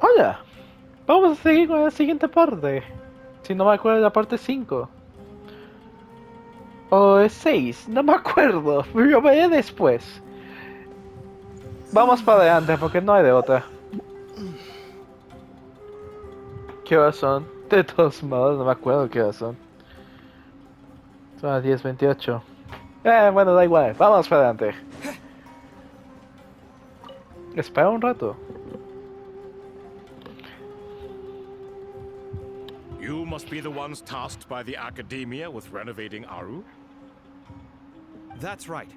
Hola, vamos a seguir con la siguiente parte. Si no me acuerdo, la parte 5 o es 6, no me acuerdo. Lo veré después. Vamos para adelante porque no hay de otra. ¿Qué horas son? De todos modos, no me acuerdo qué horas son. Son las 10:28. Bueno, da igual. Vamos para adelante. Espera un rato. You must be the ones tasked by the academia with renovating Aru? That's right.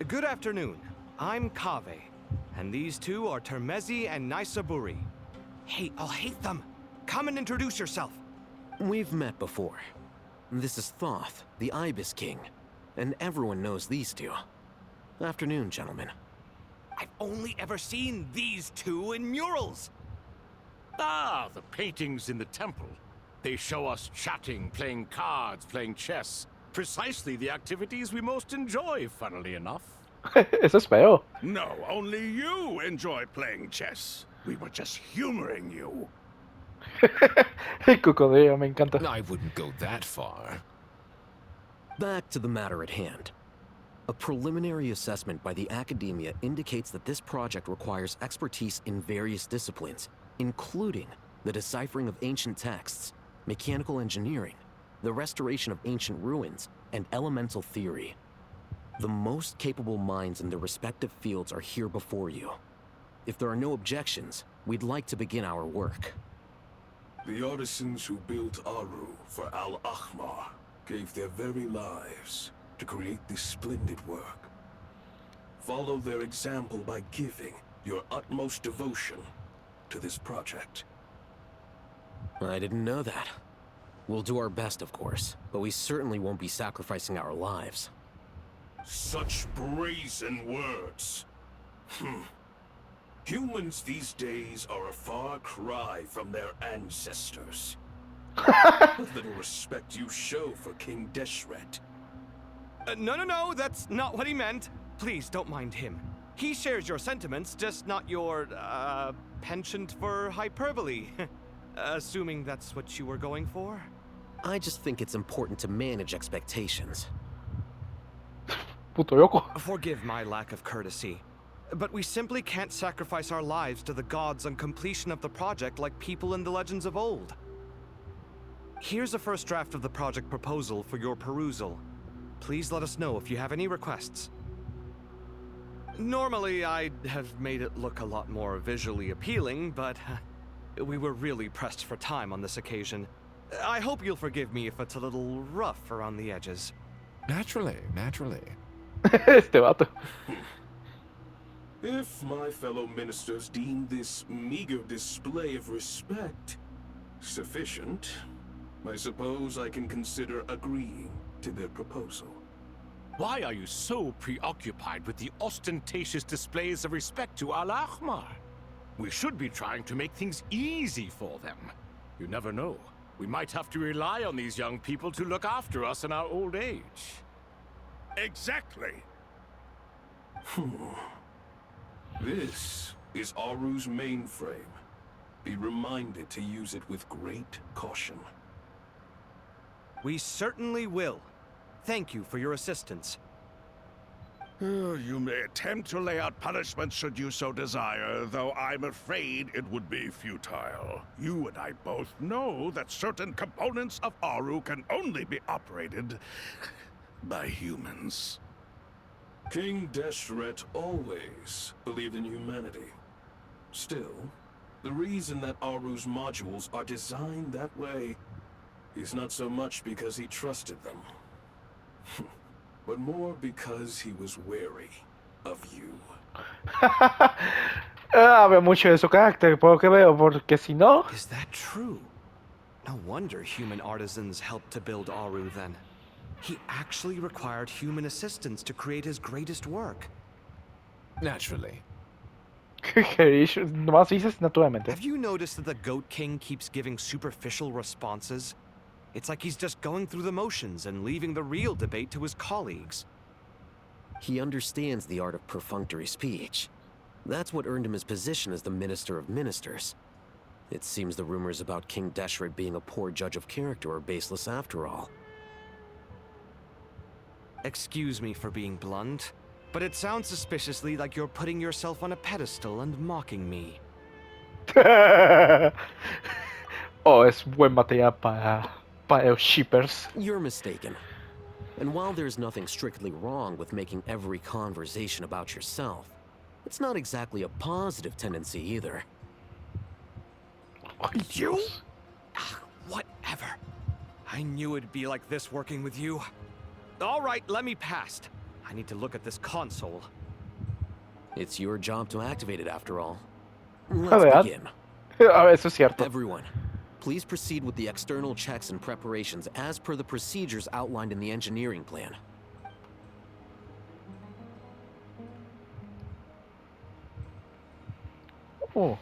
Good afternoon. I'm Kave, and these two are Termezi and Naisaburi. Hey, I'll hate them. Come and introduce yourself. We've met before. This is Thoth, the Ibis King, and everyone knows these two. Afternoon, gentlemen. I've only ever seen these two in murals. Ah, the paintings in the temple. They show us chatting, playing cards, playing chess. Precisely the activities we most enjoy, funnily enough. Eso es feo. No, only you enjoy playing chess. We were just humoring you. El cocodrilo, me encanta. I wouldn't go that far. Back to the matter at hand. A preliminary assessment by the academia indicates that this project requires expertise in various disciplines, including the deciphering of ancient texts, mechanical engineering, the restoration of ancient ruins, and elemental theory. The most capable minds in their respective fields are here before you. If there are no objections, we'd like to begin our work. The artisans who built Aru for Al-Ahmar gave their very lives to create this splendid work. Follow their example by giving your utmost devotion to this project. I didn't know that. We'll do our best, of course, but we certainly won't be sacrificing our lives. Such brazen words. Humans these days are a far cry from their ancestors. What little respect you show for King Deshret. No, that's not what he meant. Please, don't mind him. He shares your sentiments, just not your, penchant for hyperbole. Assuming that's what you were going for? I just think it's important to manage expectations. Puto loco. Forgive my lack of courtesy, but we simply can't sacrifice our lives to the gods on completion of the project like people in the legends of old. Here's a first draft of the project proposal for your perusal. Please let us know if you have any requests. Normally, I'd have made it look a lot more visually appealing, but we were really pressed for time on this occasion. I hope you'll forgive me if it's a little rough around the edges. Naturally, naturally. Este vato. If my fellow ministers deem this meager display of respect sufficient, I suppose I can consider agreeing to their proposal. Why are you so preoccupied with the ostentatious displays of respect to Al-Ahmar? We should be trying to make things easy for them. You never know. We might have to rely on these young people to look after us in our old age. Exactly. This is Aru's mainframe. Be reminded to use it with great caution. We certainly will. Thank you for your assistance. You may attempt to lay out punishments should you so desire, though I'm afraid it would be futile. You and I both know that certain components of Aru can only be operated by humans. King Deshret always believed in humanity. Still, the reason that Aru's modules are designed that way is not so much because he trusted them, but more because he was wary of you. Habla mucho de su carácter, por lo que veo, porque si no... Is that true? No wonder human artisans helped to build Aru then. He actually required human assistance to create his greatest work. Naturally. Nomás dices naturalmente. Have you noticed that the Goat King keeps giving superficial responses? It's like he's just going through the motions and leaving the real debate to his colleagues. He understands the art of perfunctory speech. That's what earned him his position as the Minister of Ministers. It seems the rumors about King Deshret being a poor judge of character are baseless after all. Excuse me for being blunt, but it sounds suspiciously like you're putting yourself on a pedestal and mocking me. Oh, es buen material para los shippers. You're mistaken. And while there's nothing strictly wrong with making every conversation about yourself, it's not exactly a positive tendency either. Ay, Dios. Whatever. I knew it'd be like this working with you. All right, let me past. I need to look at this console. It's your job to activate it after all. Verdad. Let's begin. Eso es cierto. Everyone, please proceed with the external checks and preparations as per the procedures outlined in the engineering plan. Oh.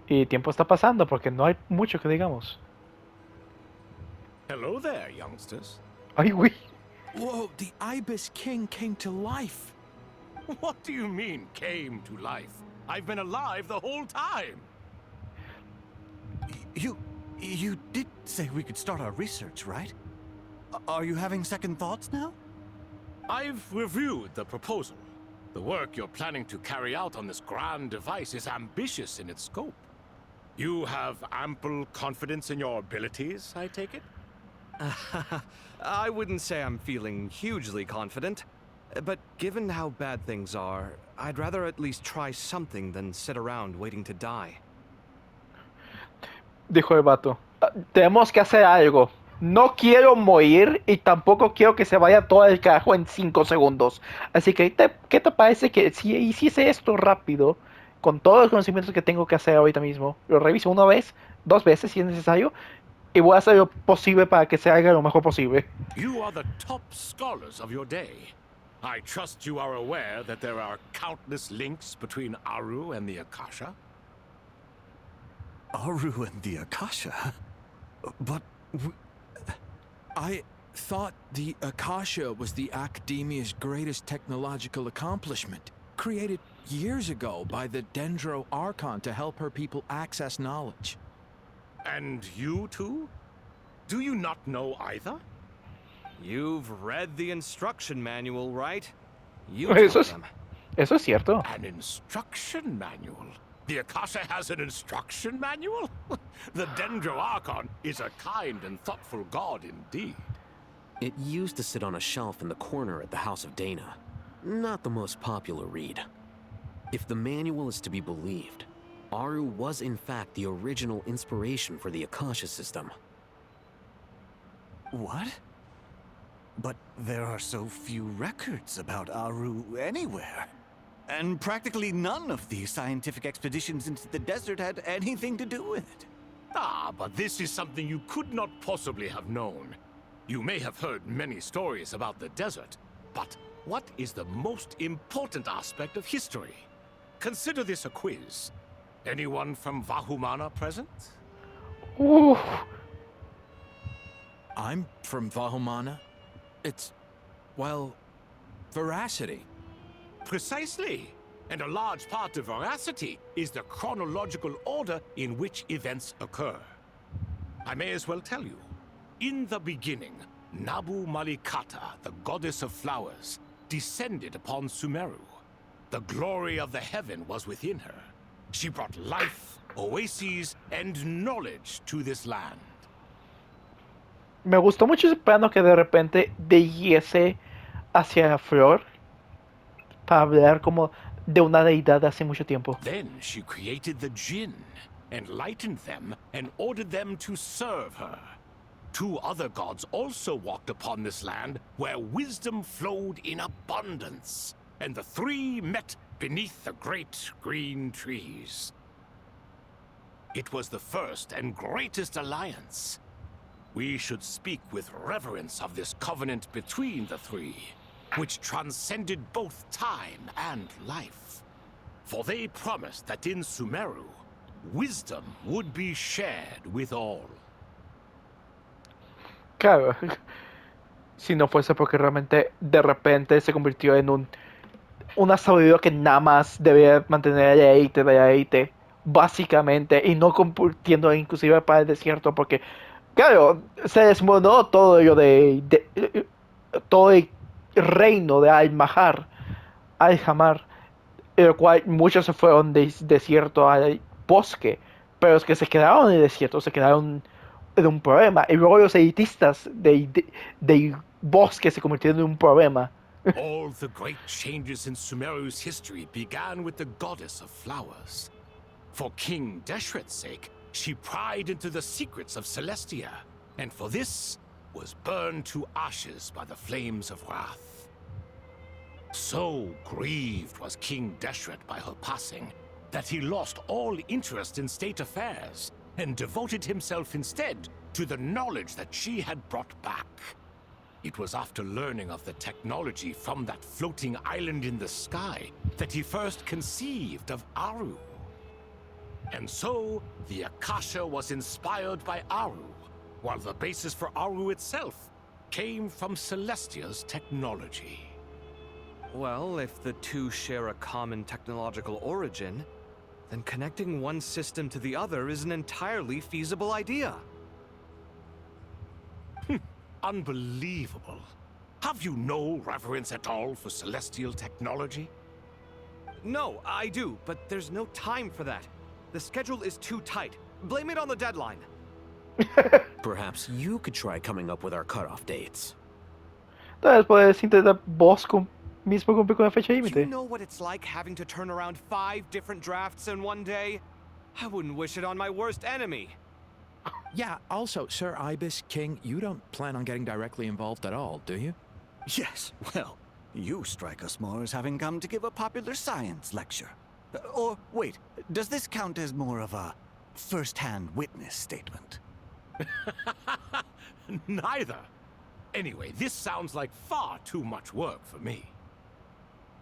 Y tiempo está pasando porque no hay mucho que digamos. Hello there, youngsters. Ay, güey. Whoa, the Ibis King came to life. What do you mean, came to life? I've been alive the whole time. You did say we could start our research, right? Are you having second thoughts now? I've reviewed the proposal. The work you're planning to carry out on this grand device is ambitious in its scope. You have ample confidence in your abilities, I take it? I wouldn't say I'm feeling hugely confident, but given how bad things are, I'd rather at least try something than sit around waiting to die. Dijo el vato. Tenemos que hacer algo. No quiero morir y tampoco quiero que se vaya todo el carajo en 5 segundos. Así que, ¿qué te parece que si hiciese esto rápido, con todos los conocimientos que tengo que hacer ahorita mismo, lo reviso una vez, 2 veces si es necesario, y voy a hacer lo posible para que se haga lo mejor posible? You are the top scholars of your day. I trust you are aware that there are countless links between Aru and the Akasha. Aru and the Akasha? But I thought the Akasha was the Academia's greatest technological accomplishment, created years ago by the Dendro Archon to help her people access knowledge. And you too? Do you not know either? You've read the instruction manual, right? You Eso took es, them. eso es cierto. An instruction manual? The Akasha has an instruction manual? The Dendro Archon is a kind and thoughtful god indeed. It used to sit on a shelf in the corner at the House of Dana. Not the most popular read. If the manual is to be believed, Aru was in fact the original inspiration for the Akasha system. What? But there are so few records about Aru anywhere. And practically none of these scientific expeditions into the desert had anything to do with it. Ah, but this is something you could not possibly have known. You may have heard many stories about the desert, but what is the most important aspect of history? Consider this a quiz. Anyone from Vahumana present? Uf. I'm from Vahumana. It's, well, veracity. Precisely. And a large part of veracity is the chronological order in which events occur. I may as well tell you. In the beginning, Nabu Malikata, the goddess of flowers, descended upon Sumeru. The glory of the heaven was within her. She brought life, oases, and knowledge to this land. Me gustó mucho ese plano que de repente diese hacia la flor para hablar como de una deidad de hace mucho tiempo. Then she created the Jinn, enlightened them, and ordered them to serve her. 2 other gods also walked upon this land where wisdom flowed in abundance, and the 3 met beneath the great green trees. It was the first and greatest alliance. We should speak with reverence of this covenant between the 3, which transcended both time and life. For they promised that in Sumeru, wisdom would be shared with all. Claro, si no fuese porque realmente de repente se convirtió en una sabiduría que nada más debía mantener a la élite de la élite, básicamente, y no compitiendo inclusive para el desierto, porque, claro, se desmoronó todo lo todo el reino de Al-Hamar, el cual muchos se fueron del desierto al bosque, pero los que se quedaron en el desierto se quedaron en un problema, y luego los elitistas del bosque se convirtieron en un problema. All the great changes in Sumeru's history began with the goddess of flowers. For King Deshret's sake, she pried into the secrets of Celestia, and for this was burned to ashes by the flames of wrath. So grieved was King Deshret by her passing that he lost all interest in state affairs and devoted himself instead to the knowledge that she had brought back. It was after learning of the technology from that floating island in the sky that he first conceived of Aru. And so, the Akasha was inspired by Aru, while the basis for Aru itself came from Celestia's technology. Well, if the two share a common technological origin, then connecting one system to the other is an entirely feasible idea. Unbelievable. Have you no reverence at all for celestial technology? No, I do, but there's no time for that. The schedule is too tight. Blame it on the deadline. Perhaps you could try coming up with our cutoff dates. Tal vez puedes intentar vos mismo cumplir con la fecha Do you límite. know what it's like having to turn around 5 different drafts in one day? I wouldn't wish it on my worst enemy. Yeah, also, Sir Ibis, King, you don't plan on getting directly involved at all, do you? Yes, well, you strike us more as having come to give a popular science lecture. Or, wait, does this count as more of a first-hand witness statement? Neither. Anyway, this sounds like far too much work for me.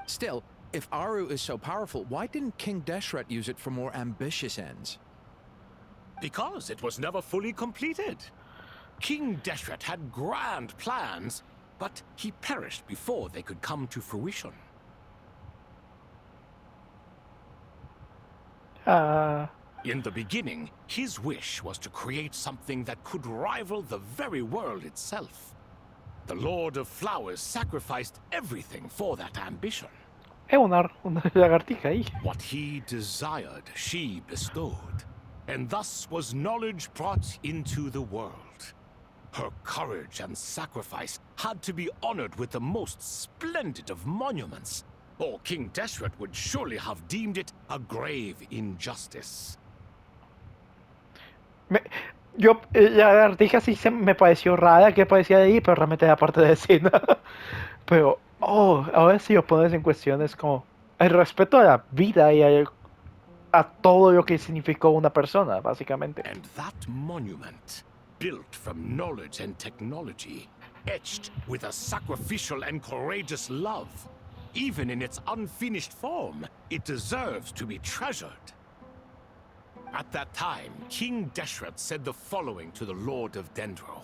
Still, if Aru is so powerful, why didn't King Deshret use it for more ambitious ends? Because it was never fully completed. King Deshret had grand plans, but he perished before they could come to fruition. In the beginning, his wish was to create something that could rival the very world itself. The Lord of Flowers sacrificed everything for that ambition. Una lagartija ahí. What he desired, she bestowed, and thus was knowledge brought into the world. Her courage and sacrifice had to be honored with the most splendid of monuments, or King Deshret would surely have deemed it a grave injustice. La lagartija sí me pareció rara que parecía de ahí, pero realmente era parte de escena. Pero, ahora sí os pones en cuestión, es como el respeto a la vida y a todo lo que significó una persona, básicamente. And that monument, built from knowledge and technology, etched with a sacrificial and courageous love, even in its unfinished form, it deserves to be treasured. At that time, King Deshret said the following to the Lord of Dendro.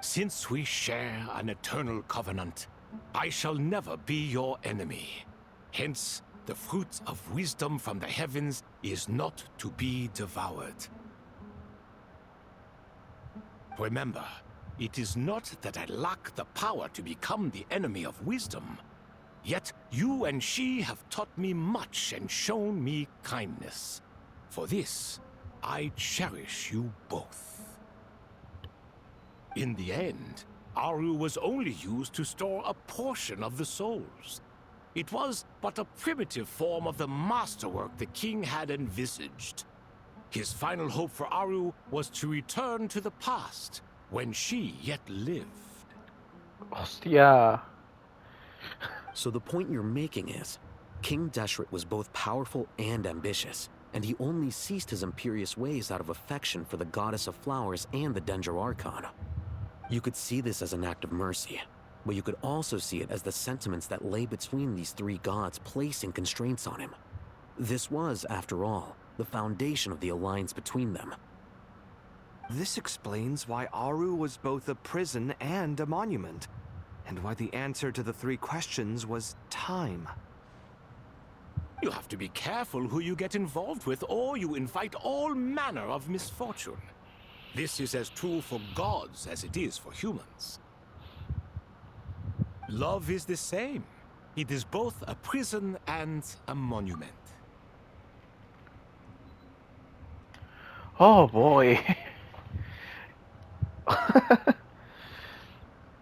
Since we share an eternal covenant, I shall never be your enemy. Hence, the fruit of wisdom from the heavens is not to be devoured. Remember, it is not that I lack the power to become the enemy of wisdom. Yet you and she have taught me much and shown me kindness. For this, I cherish you both. In the end, Aru was only used to store a portion of the souls. It was but a primitive form of the masterwork the king had envisaged. His final hope for Aru was to return to the past, when she yet lived. Hostia. So the point you're making is, King Deshret was both powerful and ambitious, and he only ceased his imperious ways out of affection for the Goddess of Flowers and the Dendro Archon. You could see this as an act of mercy, but you could also see it as the sentiments that lay between these three gods placing constraints on him. This was, after all, the foundation of the alliance between them. This explains why Aru was both a prison and a monument, and why the answer to the 3 questions was time. You have to be careful who you get involved with, or you invite all manner of misfortune. This is as true for gods as it is for humans. Love is the same. It is both a prison and a monument. Oh boy.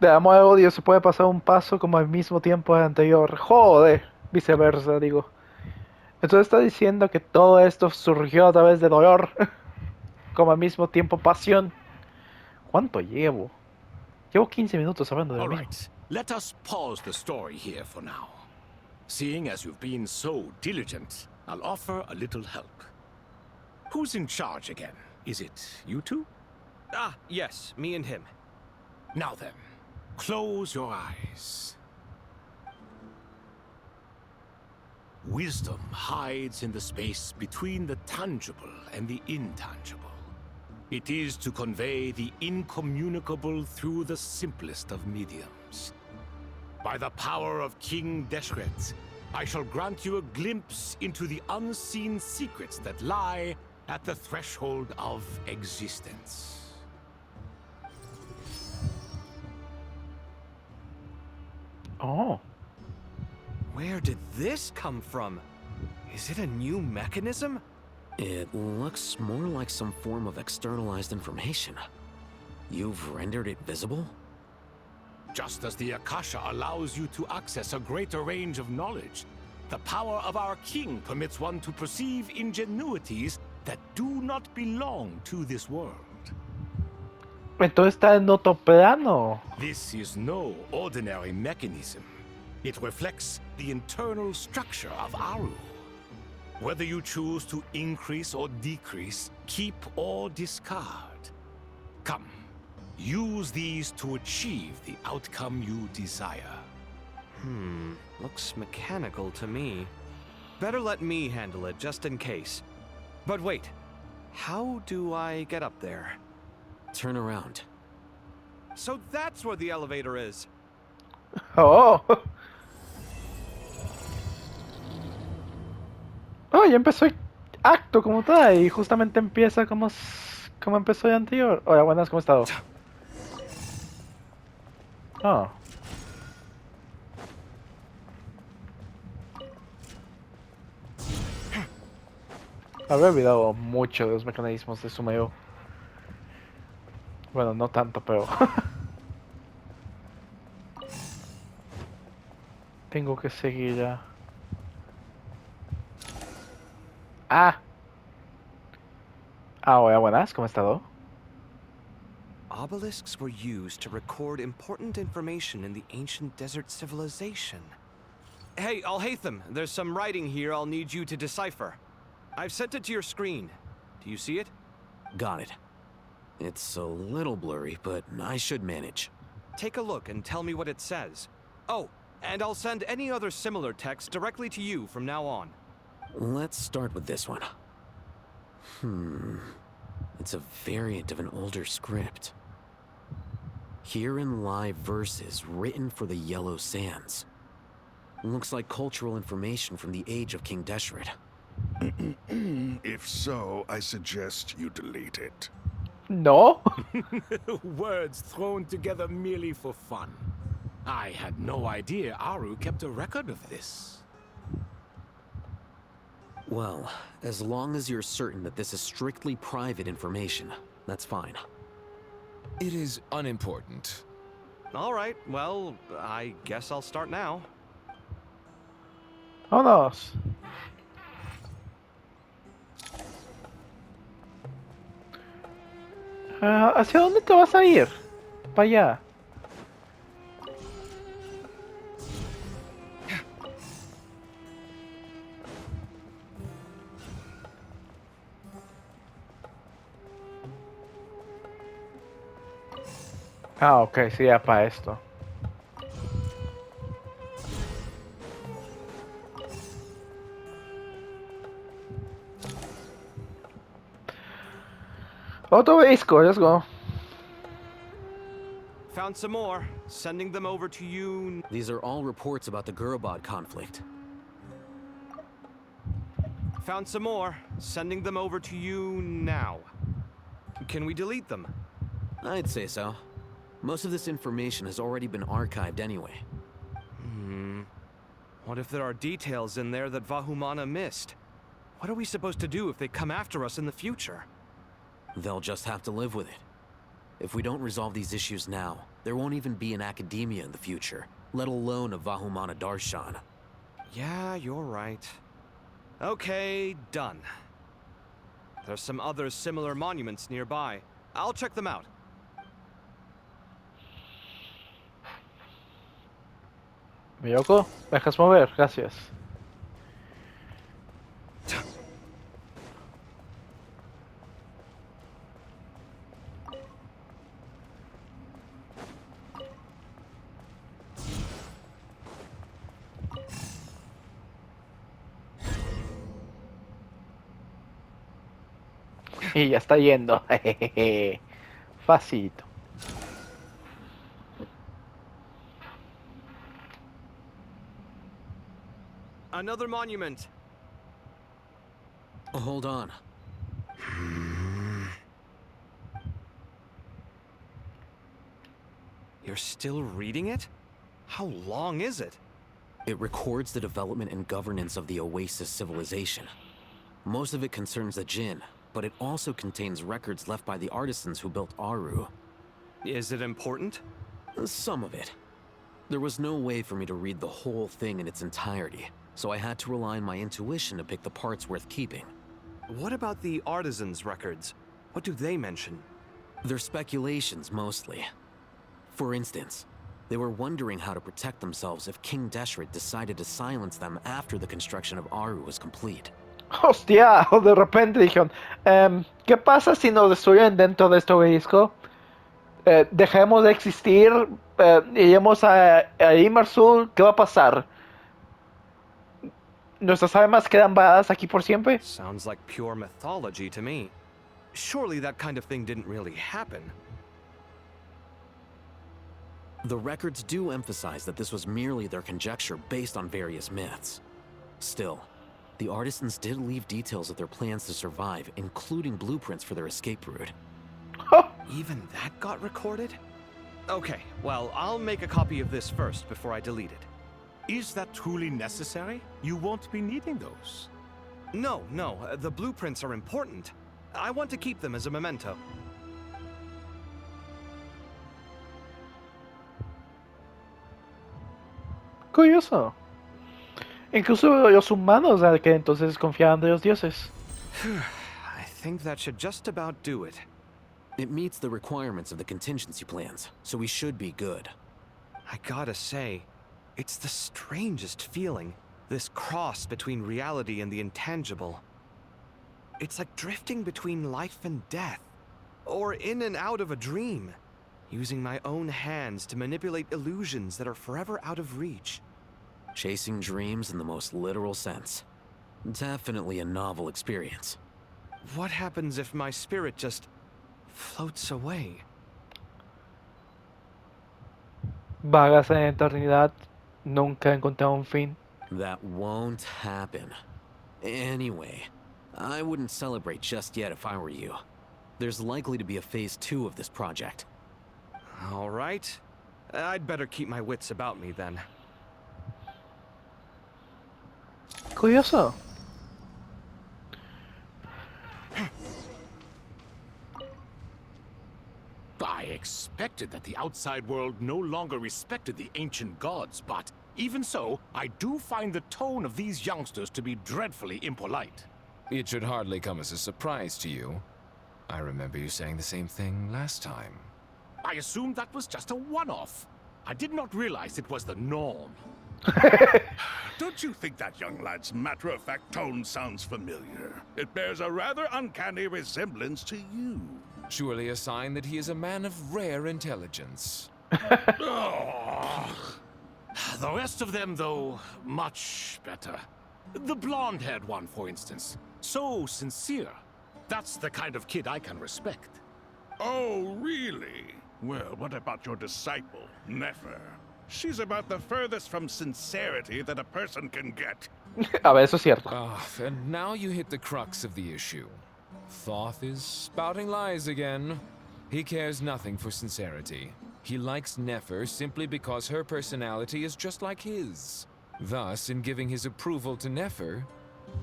De amor a odio se puede pasar un paso como al mismo tiempo anterior. Joder, viceversa, digo. Entonces está diciendo que todo esto surgió a través de dolor, como al mismo tiempo pasión. ¿Cuánto llevo? Llevo 15 minutos hablando de lo All mismo. right, let us pause the story here for now. Seeing as you've been so diligent, I'll offer a little help. Who's in charge again? Is it you two? Ah, yes, me and him. Now then, close your eyes. Wisdom hides in the space between the tangible and the intangible. It is to convey the incommunicable through the simplest of mediums. By the power of King Deshret, I shall grant you a glimpse into the unseen secrets that lie at the threshold of existence. Oh. Where did this come from? Is it a new mechanism? It looks more like some form of externalized information. You've rendered it visible? Just as the Akasha allows you to access a greater range of knowledge, the power of our king permits one to perceive ingenuities that do not belong to this world. Entonces está en otro plano. This is no ordinary mechanism. It reflects the internal structure of Aru. Whether you choose to increase or decrease, keep or discard. Come, use these to achieve the outcome you desire. Looks mechanical to me. Better let me handle it, just in case. But wait, how do I get up there? Turn around. So that's where the elevator is. Oh. Oh, ya empezó el acto como tal y justamente empieza como empezó el anterior. Hola, buenas, ¿cómo has estado? Oh. Había olvidado mucho de los mecanismos de Sumeo. Bueno, no tanto, pero... Tengo que seguir ya. Ah. Hola, buenas, ¿cómo has estado? Obelisks were used to record important information in the ancient desert civilization. Hey, Alhaitham, there's some writing here I'll need you to decipher. I've sent it to your screen. Do you see it? Got it. It's a little blurry, but I should manage. Take a look and tell me what it says. Oh, and I'll send any other similar text directly to you from now on. Let's start with this one. It's a variant of an older script. Herein lie verses written for the Yellow Sands. Looks like cultural information from the age of King Deshret. If so, I suggest you delete it. No. Words thrown together merely for fun. I had no idea Aru kept a record of this. Well, as long as you're certain that this is strictly private information, that's fine. It is unimportant. All right, well, I guess I'll start now. Vámonos. ¿Hacia dónde te vas a ir? Para allá. Ah, ok, sí, ya para esto. Otro disco, let's go. Found some more. Sending them over to you. These are all reports about the Gurubad conflict. found some more. Sending them over to you now. Can we delete them? I'd say so. Most of this information has already been archived anyway. What if there are details in there that Vahumana missed? What are we supposed to do if they come after us in the future? They'll just have to live with it. If we don't resolve these issues now, there won't even be an academia in the future, let alone a Vahumana Darshan. Yeah, you're right. Okay, done. There's some other similar monuments nearby. I'll check them out. Miyoko, ¿me dejas mover? Gracias. Y ya está yendo. Facilito. Another monument. Hold on. You're still reading it? How long is it? It records the development and governance of the Oasis civilization. Most of it concerns the Jinn, but it also contains records left by the artisans who built Aru. Is it important? Some of it. There was no way for me to read the whole thing in its entirety, so I had to rely on my intuition to pick the parts worth keeping. What about the artisans' records? What do they mention? They're speculations, mostly. For instance, they were wondering how to protect themselves if King Deshret decided to silence them after the construction of Aru was complete. Hostia, o de repente dijeron, ¿qué pasa si nos destruyen dentro de este obelisco? Dejemos de existir, iremos a Imersul, ¿qué va a pasar? ¿Nuestras almas quedan varadas aquí por siempre? Sounds like pure mythology to me. Surely that kind of thing didn't really happen. The records do emphasize that this was merely their conjecture based on various myths. Still, the artisans did leave details of their plans to survive, including blueprints for their escape route. Even that got recorded? Okay, well, I'll make a copy of this first before I delete it. Is that truly necessary? You won't be needing those. No, the blueprints are important. I want to keep them as a memento. Curioso. Incluso los humanos al que entonces confiaban de los dioses. I think that should just about do it. It meets the requirements of the contingency plans, so we should be good. I gotta say, it's the strangest feeling, this cross between reality and the intangible. It's like drifting between life and death, or in and out of a dream, using my own hands to manipulate illusions that are forever out of reach. Chasing dreams in the most literal sense. Definitely a novel experience. What happens if my spirit just floats away? Vagas en la eternidad, nunca encontraron un fin. That won't happen. Anyway, I wouldn't celebrate just yet if I were you. There's likely to be a phase 2 of this project. All right. I'd better keep my wits about me then. Curioso. I expected that the outside world no longer respected the ancient gods, but even so, I do find the tone of these youngsters to be dreadfully impolite. It should hardly come as a surprise to you. I remember you saying the same thing last time. I assumed that was just a one-off. I did not realize it was the norm. Don't you think that young lad's matter-of-fact tone sounds familiar? It bears a rather uncanny resemblance to you. Surely a sign that he is a man of rare intelligence. The rest of them, though, much better. The blonde-haired one, for instance. So sincere. That's the kind of kid I can respect. Oh, really? Well, what about your disciple, Nefer? She's about the furthest from sincerity that a person can get. A ver, eso es cierto. And now you hit the crux of the issue. Thoth is spouting lies again. He cares nothing for sincerity. He likes Nefer simply because her personality is just like his. Thus, in giving his approval to Nefer,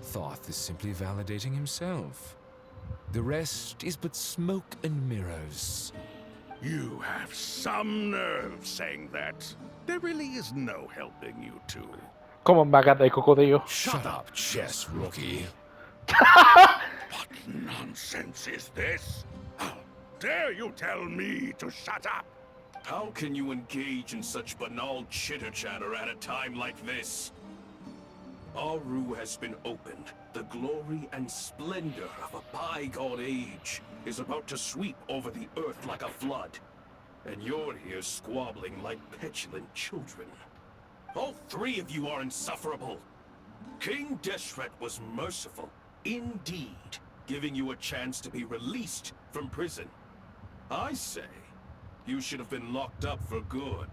Thoth is simply validating himself. The rest is but smoke and mirrors. You have some nerve saying that. There really is no helping you two. Como maga de cocodrilo. Shut up, chess rookie. What nonsense is this? How dare you tell me to shut up? How can you engage in such banal chitter-chatter at a time like this? Aru has been opened. The glory and splendor of a bygone age is about to sweep over the earth like a flood. And you're here squabbling like petulant children. All three of you are insufferable. King Deshret was merciful, indeed, giving you a chance to be released from prison. I say, you should have been locked up for good.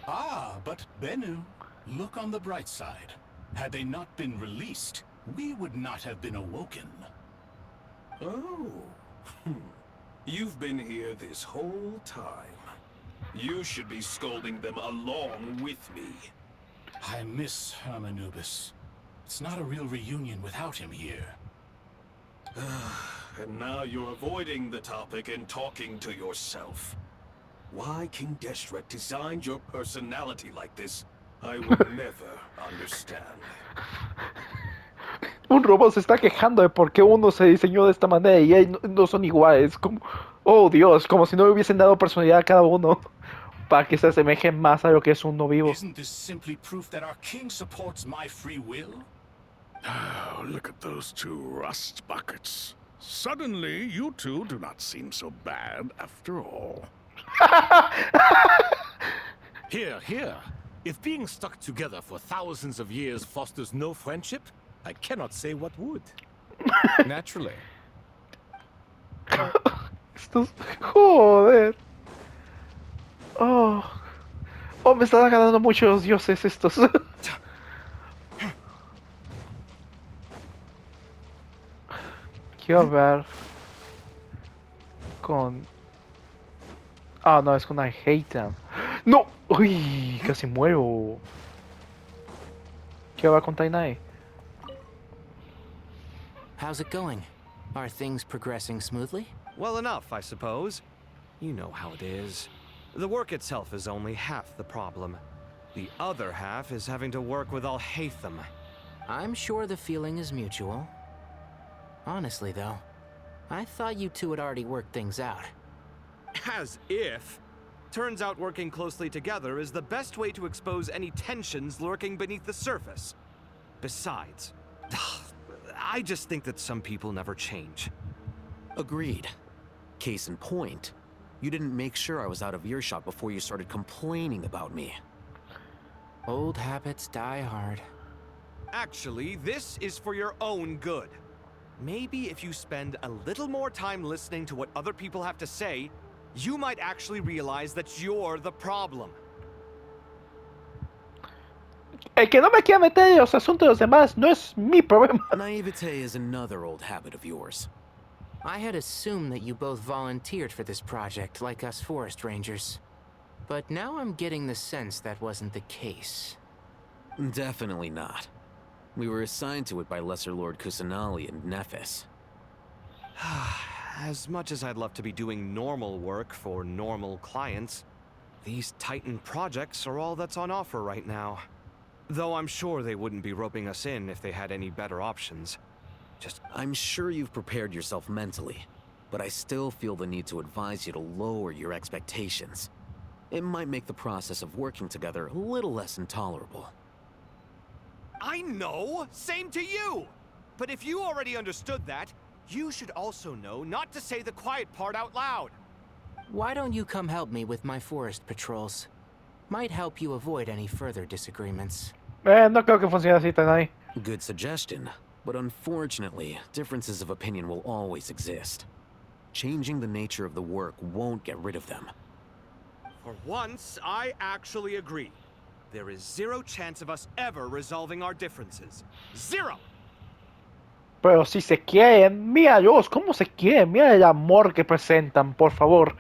Ah, but Bennu, look on the bright side. Had they not been released, we would not have been awoken. Oh. You've been here this whole time. You should be scolding them along with me. I miss Hermanubis. It's not a real reunion without him here. And now you're avoiding the topic and talking to yourself. Why King Deshret designed your personality like this, I will never understand. Un robot se está quejando de por qué uno se diseñó de esta manera y ellos no son iguales. Como, oh Dios, como si no hubiesen dado personalidad a cada uno para que se asemejen más a lo que es uno vivo. Isn't this simply proof that our king supports my free will? Oh, look at those two rust buckets. Suddenly, you two do not seem so bad after all. Here, here. If being stuck together for thousands of years fosters no friendship, I cannot say what would. Naturally. Estos... Joder. Oh. Oh, me están ganando mucho los dioses estos. Quiero ver... Con... Ah, no, es con I hate them. ¡No! ¡Uy! Casi muero. ¿Qué va con Tainai? How's it going? Are things progressing smoothly? Well enough, I suppose. You know how it is. The work itself is only half the problem. The other half is having to work with Al-Haytham. I'm sure the feeling is mutual. Honestly, though, I thought you two had already worked things out. As if. Turns out working closely together is the best way to expose any tensions lurking beneath the surface. Besides, I just think that some people never change. Agreed. Case in point, you didn't make sure I was out of earshot before you started complaining about me. Old habits die hard. Actually, this is for your own good. Maybe if you spend a little more time listening to what other people have to say, you might actually realize that you're the problem. El que no me quiera meter en los asuntos de los demás no es mi problema. Naivete is another old habit of yours. I had assumed that you both volunteered for this project, like us forest rangers. But now I'm getting the sense that wasn't the case. Definitely not. We were assigned to it by Lesser Lord Kusanali and Nephis. As much as I'd love to be doing normal work for normal clients, these Titan projects are all that's on offer right now. Though I'm sure they wouldn't be roping us in if they had any better options. I'm sure you've prepared yourself mentally, but I still feel the need to advise you to lower your expectations. It might make the process of working together a little less intolerable. I know! Same to you! But if you already understood that, you should also know not to say the quiet part out loud. Why don't you come help me with my forest patrols? Might help you avoid any further disagreements. No creo que funcione así, Tainai. Good suggestion, but unfortunately, differences of opinion will always exist. Changing the nature of the work won't get rid of them. For once, I actually agree. there is zero chance of us ever resolving our differences. Zero! Pero si se quieren, míralos, cómo se quieren, mira el amor que presentan, por favor.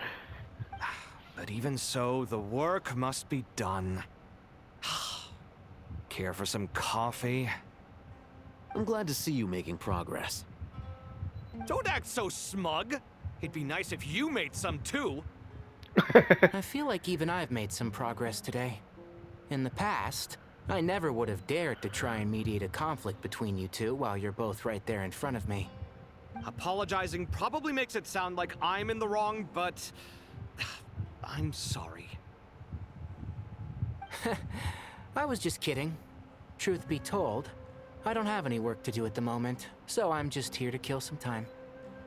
But even so, the work must be done. Care for some coffee? I'm glad to see you making progress. Don't act so smug! It'd be nice if you made some too! I feel like even I've made some progress today. In the past, I never would have dared to try and mediate a conflict between you two while you're both right there in front of me. Apologizing probably makes it sound like I'm in the wrong, but... I'm sorry. I was just kidding. Truth be told, I don't have any work to do at the moment, so I'm just here to kill some time.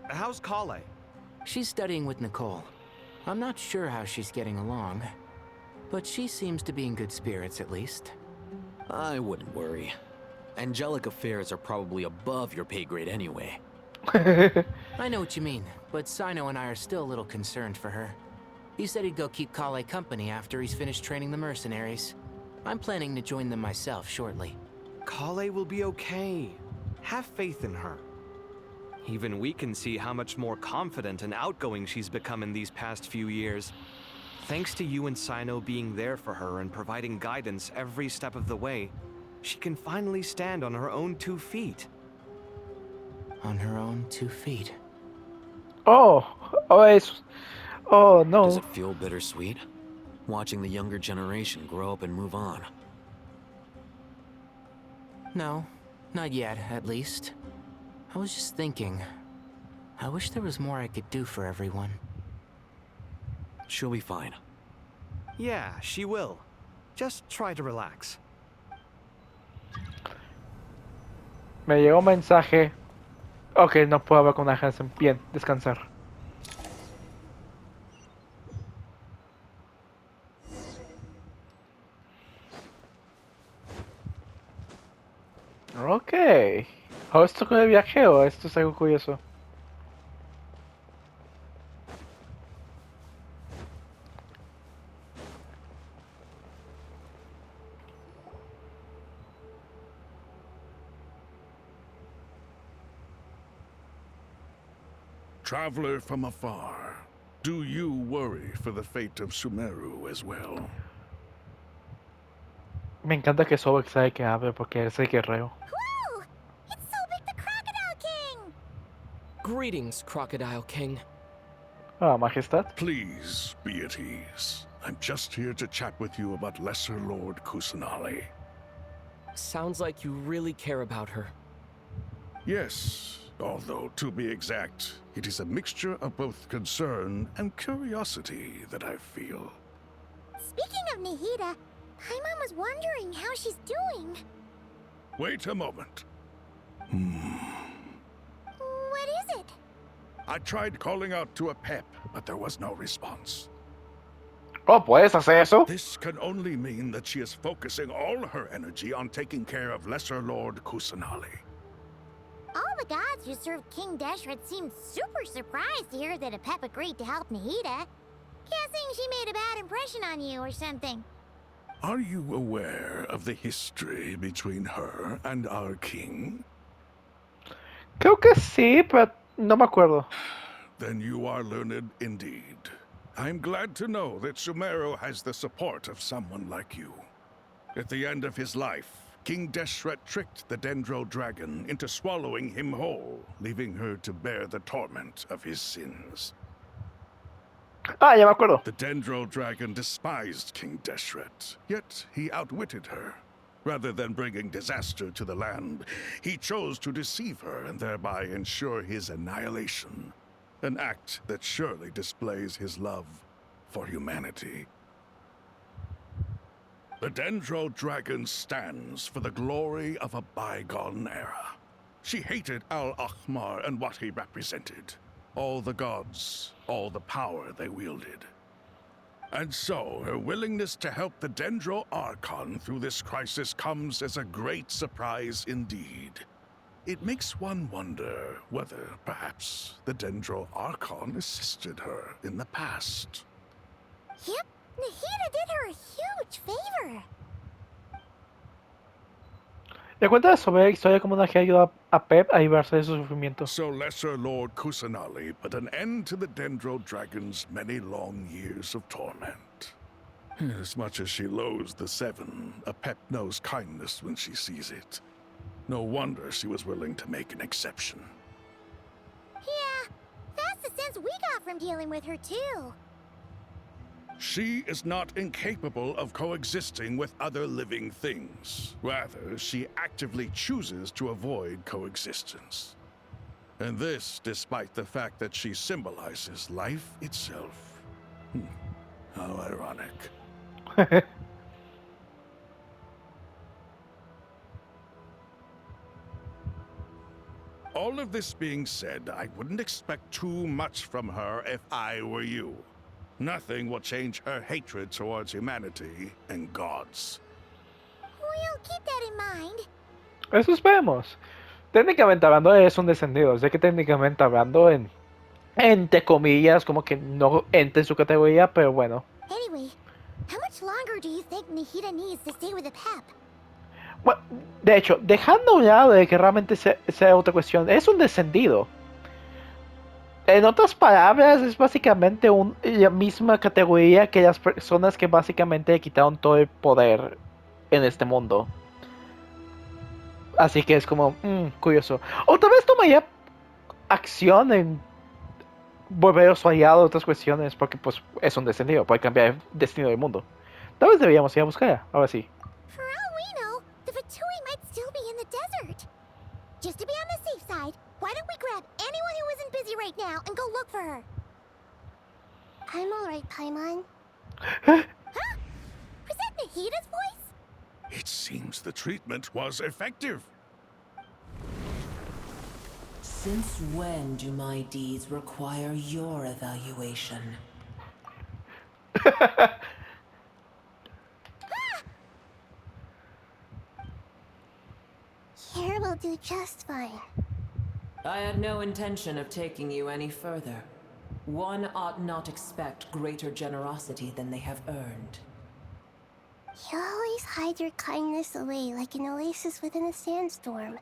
How's Kale? She's studying with Nicole. I'm not sure how she's getting along, but she seems to be in good spirits at least. I wouldn't worry. Angelic affairs are probably above your pay grade anyway. I know what you mean, but Sino and I are still a little concerned for her. He said he'd go keep Kale company after he's finished training the mercenaries. I'm planning to join them myself shortly. Kale will be okay. Have faith in her. Even we can see how much more confident and outgoing she's become in these past few years. Thanks to you and Sino being there for her and providing guidance every step of the way, she can finally stand on her own 2 feet. On her own 2 feet. Oh no. Does it feel bittersweet? Watching the younger generation grow up and move on. No, not yet, at least. I was just thinking, I wish there was more I could do for everyone. She'll be fine. Yeah, she will. Just try to relax. Me llegó un mensaje. Ok, no puedo hablar con la Hansen. Bien, descansar. Ok. ¿Esto con el viajeo? Esto es algo curioso. Traveler from afar, do you worry for the fate of Sumeru as well? Me encanta que Sobek sabe que hable porque es el guerrero. Whoa! It's Sobek the Crocodile King! Greetings, Crocodile King. Ah, Majestad. Please be at ease. I'm just here to chat with you about Lesser Lord Kusanali. Sounds like you really care about her. Yes, although to be exact, it is a mixture of both concern and curiosity that I feel. Speaking of Nihida, Paimon was wondering how she's doing. Wait a moment. What is it? I tried calling out to a pep, but there was no response. Oh, ¿puedes hacer eso? This can only mean that she is focusing all her energy on taking care of Lesser Lord Kusanali. All the gods who served King Deshret seemed super surprised to hear that a pep agreed to help Nihida. Guessing she made a bad impression on you or something. Are you aware of the history between her and our king? Creo que sí, pero no me acuerdo. Then you are learned indeed. I'm glad to know that Sumeru has the support of someone like you. At the end of his life, King Deshret tricked the Dendro Dragon into swallowing him whole, leaving her to bear the torment of his sins. Ah, ya me acuerdo. The Dendro Dragon despised King Deshret, yet he outwitted her. Rather than bringing disaster to the land, he chose to deceive her and thereby ensure his annihilation. An act that surely displays his love for humanity. The Dendro Dragon stands for the glory of a bygone era. She hated Al-Ahmar and what he represented. All the gods, all the power they wielded. And so, her willingness to help the Dendro Archon through this crisis comes as a great surprise indeed. It makes one wonder whether, perhaps, the Dendro Archon assisted her in the past. Yep, Nihida did her a huge favor. Le cuenta sobre la historia como una que ayuda a Pep a librarse de su sufrimiento. So Lesser Lord Kusanali put an end to the Dendro Dragon's many long years of torment. As much as she loathes the Seven, a pet knows kindness when she sees it. No wonder she was willing to make an exception. Yeah, that's the sense we got from dealing with her, too. She is not incapable of coexisting with other living things. Rather, she actively chooses to avoid coexistence. And this despite the fact that she symbolizes life itself. How ironic. All of this being said, I wouldn't expect too much from her if I were you. Nothing will change her hatred towards humanity and gods. We'll keep that in mind. Eso esperemos. Técnicamente hablando es un descendido. Sé que técnicamente hablando entre comillas, como que no entra en su categoría, pero bueno. Anyway, how much longer do you think Nahida needs to stay with the Pep? Bueno, de hecho, dejando a un lado de que realmente sea otra cuestión, es un descendido. En otras palabras, es básicamente la misma categoría que las personas que básicamente le quitaron todo el poder en este mundo. Así que es como, curioso. O tal vez tomaría acción en volver a su aliado de otras cuestiones, porque pues es un descendido, puede cambiar el destino del mundo. Tal vez deberíamos ir a buscarla, ahora sí. For all we know, the Fatui might still be in the desert. Just to be on the safe side, why don't we grab anyone who isn't busy right now and go look for her? I'm alright, Paimon. Huh? Was that Nahida's voice? It seems the treatment was effective. Since when do my deeds require your evaluation? Here will do just fine. I had no intention of taking you any further. One ought not expect greater generosity than they have earned. You always hide your kindness away like an oasis within a sandstorm.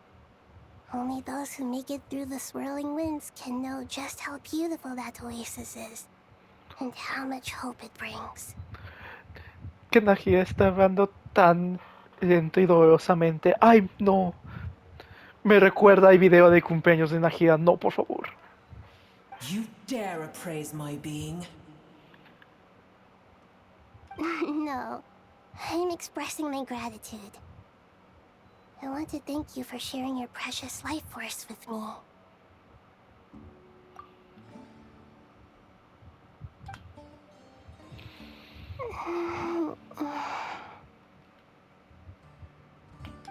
Only those who make it through the swirling winds can know just how beautiful that oasis is, and how much hope it brings. Que Nahida está hablando tan lento y dolorosamente. Ay, no. Me recuerda el video de cumpleaños de Nahida. No, por favor. You dare appraise my being? No, I'm expressing my gratitude. I want to thank you for sharing your precious life force with me.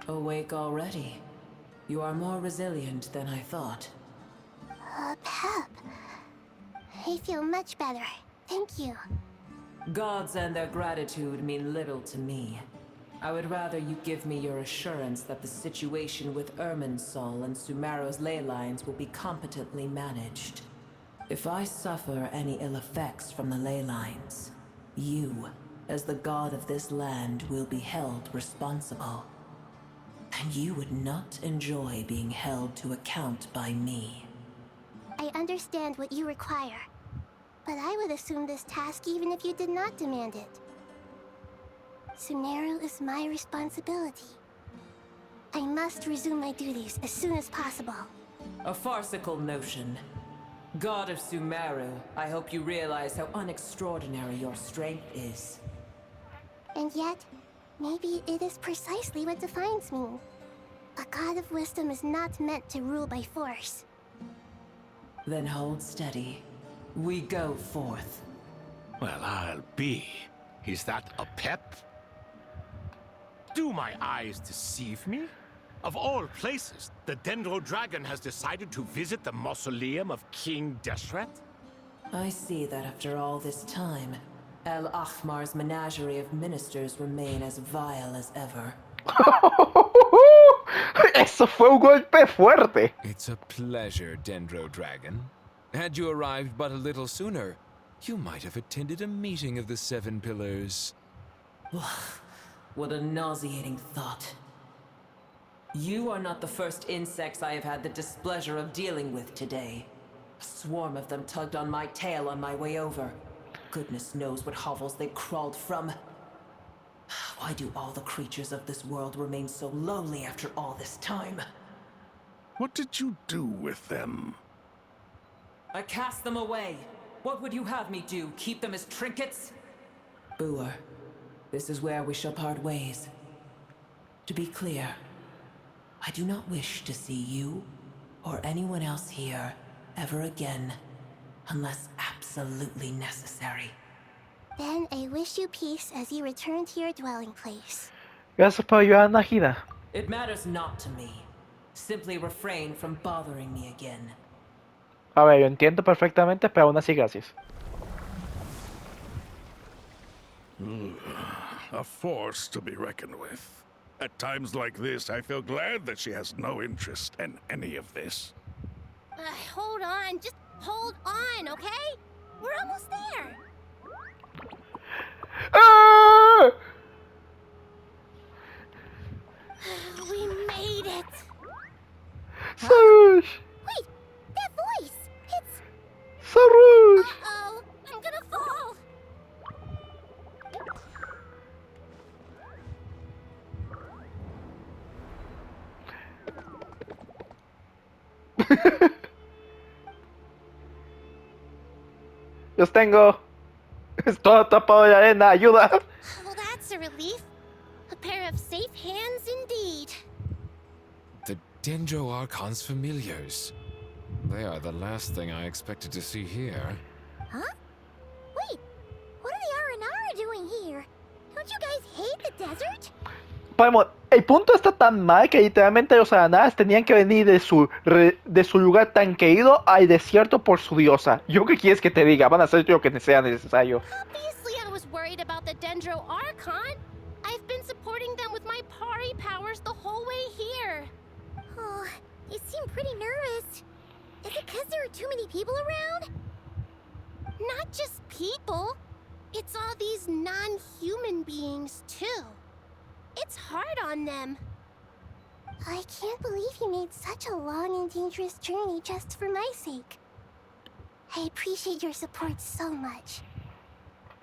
Awake already. You are more resilient than I thought. Pep. I feel much better. Thank you. Gods and their gratitude mean little to me. I would rather you give me your assurance that the situation with Irminsul and Sumeru's ley lines will be competently managed. If I suffer any ill effects from the ley lines, you, as the god of this land, will be held responsible. And you would not enjoy being held to account by me. I understand what you require, but I would assume this task even if you did not demand it. Sumeru is my responsibility. I must resume my duties as soon as possible. A farcical notion. God of Sumeru, I hope you realize how unextraordinary your strength is. And yet, maybe it is precisely what defines me. A god of wisdom is not meant to rule by force. Then hold steady. We go forth. Well, I'll be. Is that a pep? Do my eyes deceive me? Of all places, the Dendro Dragon has decided to visit the mausoleum of King Deshret? I see that after all this time, El Ahmar's menagerie of ministers remain as vile as ever. Eso fue un golpe fuerte. It's a pleasure, Dendro Dragon. Had you arrived but a little sooner, you might have attended a meeting of the Seven Pillars. What a nauseating thought. You are not the first insects I have had the displeasure of dealing with today. A swarm of them tugged on my tail on my way over. Goodness knows what hovels they crawled from. Why do all the creatures of this world remain so lowly after all this time? What did you do with them? I cast them away. What would you have me do? Keep them as trinkets? Boer, this is where we shall part ways. To be clear, I do not wish to see you or anyone else here ever again, unless absolutely necessary. Then I wish you peace as you return to your dwelling place. Gracias por ayudar, Najida. It matters not to me. Simply refrain from bothering me again. A ver, yo entiendo perfectamente, pero aún así gracias. A force to be reckoned with. At times like this, I feel glad that she has no interest in any of this. Hold on, just hold on, okay? We're almost there. Ah! We made it. Sarouche! Wait, that voice. It's... Sarouche! Uh-oh, I'm gonna fall. Los tengo. Es todo tapado de arena. Ayuda. Well, that's a relief. A pair of safe hands indeed. The Dendro Archon's familiars. They are the last thing I expected to see here. Huh? Wait, what are the Aranara doing here? Don't you guys hate the desert? Podemos, el punto está tan mal que literalmente los aranadas tenían que venir de su lugar tan querido al desierto por su diosa. ¿Yo qué quieres que te diga? Van a hacer lo que sea necesario. Obviously I was worried about the Dendro Archon. I've been supporting them with my Pari powers the whole way here. Oh, you seem pretty nervous. Is it because there are too many people around? Not just people. It's all these non-human beings, too. It's hard on them. I can't believe you made such a long and dangerous journey just for my sake. I appreciate your support so much.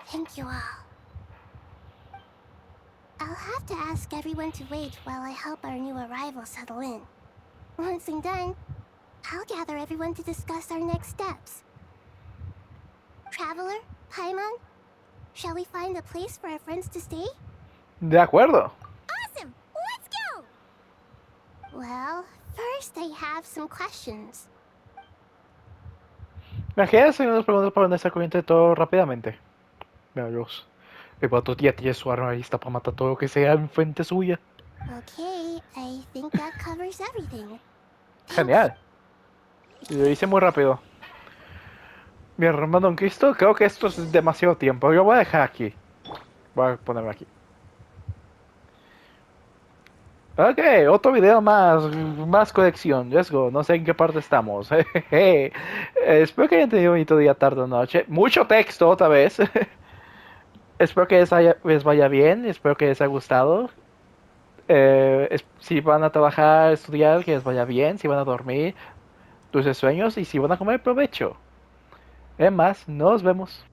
Thank you all. I'll have to ask everyone to wait while I help our new arrival settle in. Once I'm done, I'll gather everyone to discuss our next steps. Traveler, Paimon, shall we find a place for our friends to stay? De acuerdo. Awesome! Let's go! Well, first I have some questions. Imagínate si nos preguntas para nuestra corriente todo rápidamente. Veamos. El vato ya tiene su arma lista para matar todo lo que sea en frente suya. Okay, I think that covers everything. Genial. Y lo hice muy rápido. Mi hermano en Cristo, creo que esto es demasiado tiempo. Yo voy a dejar aquí. Voy a ponerlo aquí. Ok, otro video más colección. Let's go. No sé en qué parte estamos. Espero que hayan tenido un bonito día, tarde o noche. Mucho texto otra vez. Espero que les vaya bien. Espero que les haya gustado. Si van a trabajar, estudiar, que les vaya bien. Si van a dormir, dulces sueños. Y si van a comer, provecho. Es más, nos vemos.